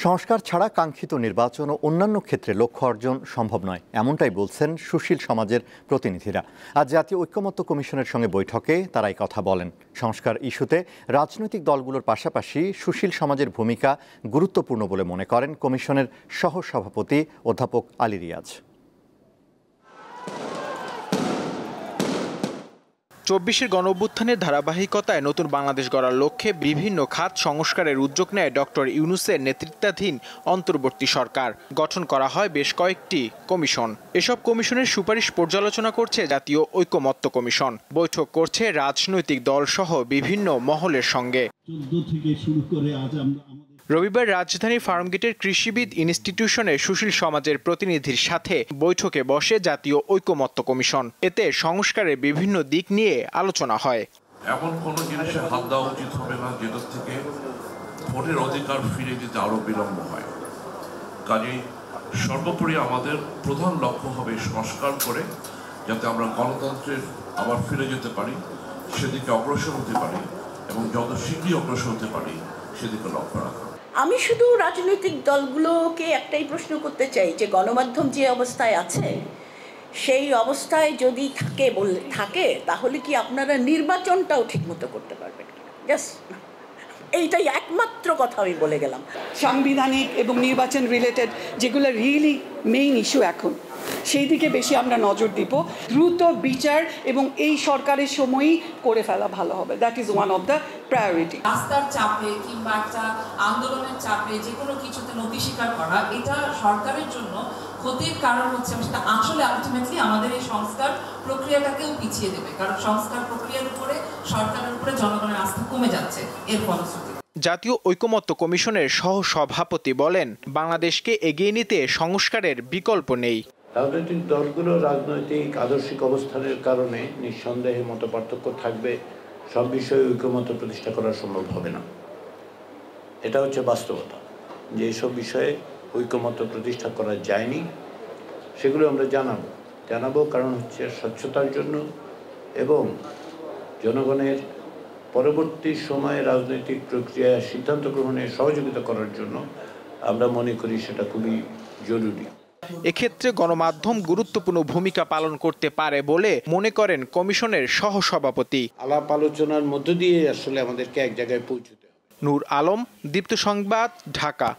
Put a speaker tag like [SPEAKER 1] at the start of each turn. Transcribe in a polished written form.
[SPEAKER 1] সংস্কার ছাড়া কাঙ্ক্ষিত নির্বাচন ও অন্যান্য ক্ষেত্রে লক্ষ্য অর্জন সম্ভব নয়, এমনটাই বলছেন সুশীল সমাজের প্রতিনিধিরা। আজ জাতীয় ঐকমত্য কমিশনের সঙ্গে বৈঠকে তারা এই কথা বলেন। সংস্কার ইস্যুতে রাজনৈতিক দলগুলোর পাশাপাশি সুশীল সমাজের ভূমিকা গুরুত্বপূর্ণ বলে মনে করেন কমিশনের সহসভাপতি অধ্যাপক আলী রিয়াজ।
[SPEAKER 2] ২৪-এর গণঅভ্যুত্থানের ধারাবাহিকতায় নতুন বাংলাদেশ গড়ার লক্ষ্যে বিভিন্ন খাত সংস্কারের উদ্যোগ নেয় ডক্টর ইউনূসের নেতৃত্বাধীন অন্তর্বর্তী সরকার। গঠন করা হয় বেশ কয়েকটি কমিশন। এসব কমিশনের সুপারিশ পর্যালোচনা করছে জাতীয় ঐকমত্য কমিশন। বৈঠক করছে রাজনৈতিক দলসহ বিভিন্ন মহলের সঙ্গে। রবিবার রাজধানীর ফার্মগেটের কৃষিবিদ ইনস্টিটিউশনে সুশীল সমাজের প্রতিনিধির সাথে বৈঠকে বসে জাতীয় ঐকমত্য কমিশন। এতে সংস্কারের বিভিন্ন দিক নিয়ে আলোচনা হয়।
[SPEAKER 3] এমন কোনো জিনিসে হাত দেওয়া উচিত হবে না যেটা থেকে ভোটের অধিকার ফিরে দিতে আরো বিলম্ব হয়। কাজেই সর্বোপরি আমাদের প্রধান লক্ষ্য হবে সংস্কার করে যাতে আমরা গণতন্ত্রের আবার ফিরে যেতে পারি, সেদিকে অগ্রসর হতে পারি এবং যত শীঘ্রই অগ্রসর হতে পারি সেদিকে লক্ষ্য রাখা।
[SPEAKER 4] আমি শুধু রাজনৈতিক দলগুলোকে একটাই প্রশ্ন করতে চাই যে গণমাধ্যম যে অবস্থায় আছে সেই অবস্থায় যদি থাকে তাহলে কি আপনারা নির্বাচনটাও ঠিকমতো করতে পারবেন? জাস্ট এইটাই একমাত্র কথা আমি বলে গেলাম।
[SPEAKER 5] সাংবিধানিক এবং নির্বাচন রিলেটেড যেগুলো রিয়েলি মেইন ইস্যু এখন সেই দিকে বেশি আমরা নজর দিব। দ্রুত বিচার এবং এই সরকারের সময়ই করে ফেলা ভালো হবে। That is one of the priority.
[SPEAKER 6] রাস্তার চাপে কিংবা একটা আন্দোলনের চাপে যে কোনো কিছুতে নথি স্বীকার করা এটা সরকারের জন্য ক্ষতির কারণ হচ্ছে, সেটা আসলে আলটিমেটলি আমাদের এই সংস্কার প্রক্রিয়াটাকেও পিছিয়ে দেবে। কারণ সংস্কার প্রক্রিয়ার উপরে সরকারের উপরে জনগণের আস্থা কমে যাচ্ছে এর ফলশ্রুতিতে।
[SPEAKER 2] জাতীয় ঐকমত্য কমিশনের সহসভাপতি বলেন, বাংলাদেশকে এগিয়ে নিতে সংস্কারের বিকল্প নেই।
[SPEAKER 7] রাজনৈতিক দলগুলো রাজনৈতিক আদর্শিক অবস্থানের কারণে নিঃসন্দেহে মতপার্থক্য থাকবে, সব বিষয়ে ঐকমত্য প্রতিষ্ঠা করা সম্ভব হবে না। এটা হচ্ছে বাস্তবতা যে এইসব বিষয়ে ঐকমত্য প্রতিষ্ঠা করা যায়নি। সেগুলো আমরা জানাবো কারণ হচ্ছে স্বচ্ছতার জন্য এবং জনগণের পরবর্তী সময়ে রাজনৈতিক প্রক্রিয়ায় সিদ্ধান্ত গ্রহণে সহযোগিতা করার জন্য আমরা মনে করি সেটা খুবই জরুরি।
[SPEAKER 2] এক্ষেত্রে গণমাধ্যম গুরুত্বপূর্ণ ভূমিকা পালন করতে পারে বলে মনে করেন কমিশনের সহসভাপতি।
[SPEAKER 7] আলাপ আলোচনার মধ্য দিয়ে আসলে আমাদেরকে এক জায়গায় পৌঁছতে হবে।
[SPEAKER 2] নূর আলম, দীপ্ত সংবাদ, ঢাকা।